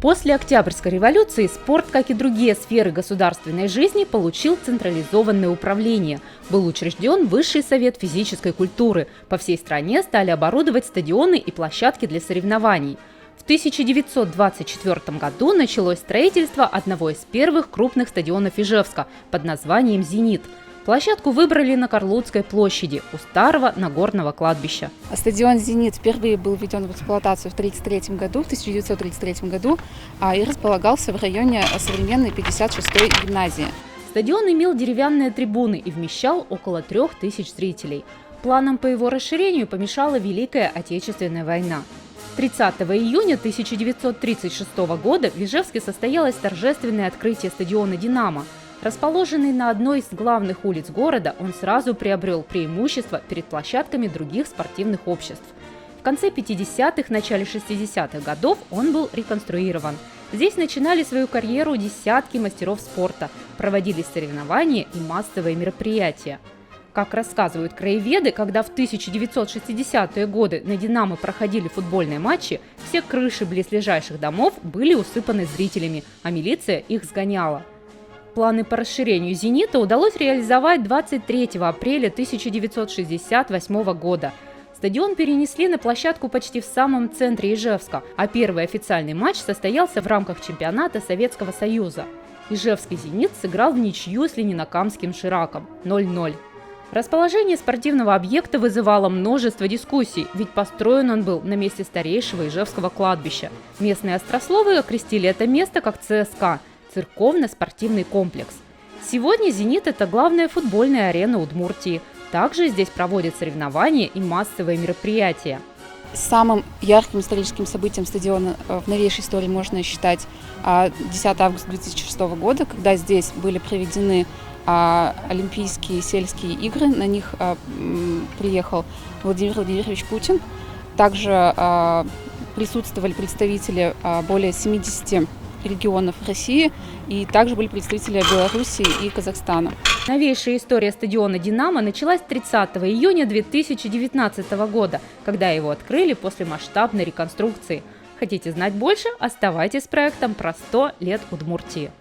После Октябрьской революции спорт, как и другие сферы государственной жизни, получил централизованное управление. Был учрежден Высший совет физической культуры. По всей стране стали оборудовать стадионы и площадки для соревнований. В 1924 году началось строительство одного из первых крупных стадионов Ижевска под названием «Зенит». Площадку выбрали на Карлутской площади у старого Нагорного кладбища. Стадион «Зенит» впервые был введен в эксплуатацию в 1933 году и располагался в районе современной 56-й гимназии. Стадион имел деревянные трибуны и вмещал около 3000 зрителей. Планам по его расширению помешала Великая Отечественная война. 30 июня 1936 года в Ижевске состоялось торжественное открытие стадиона «Динамо». Расположенный на одной из главных улиц города, он сразу приобрел преимущество перед площадками других спортивных обществ. В конце 50-х, начале 60-х годов он был реконструирован. Здесь начинали свою карьеру десятки мастеров спорта, проводились соревнования и массовые мероприятия. Как рассказывают краеведы, когда в 1960-е годы на «Динамо» проходили футбольные матчи, все крыши близлежащих домов были усыпаны зрителями, а милиция их сгоняла. Планы по расширению «Зенита» удалось реализовать 23 апреля 1968 года. Стадион перенесли на площадку почти в самом центре Ижевска, а первый официальный матч состоялся в рамках чемпионата Советского Союза. Ижевский «Зенит» сыграл в ничью с ленинакамским «Шираком» 0-0. Расположение спортивного объекта вызывало множество дискуссий, ведь построен он был на месте старейшего Ижевского кладбища. Местные острословы окрестили это место как ЦСКА – церковно-спортивный комплекс. Сегодня «Зенит» – это главная футбольная арена Удмуртии. Также здесь проводят соревнования и массовые мероприятия. Самым ярким историческим событием стадиона в новейшей истории можно считать 10 августа 2006 года, когда здесь были проведены Олимпийские сельские игры. На них приехал Владимир Владимирович Путин. Также присутствовали представители более 70 регионов России, и также были представители Белоруссии и Казахстана. Новейшая история стадиона «Динамо» началась 30 июня 2019 года, когда его открыли после масштабной реконструкции. Хотите знать больше? Оставайтесь с проектом про 100 лет Удмуртии.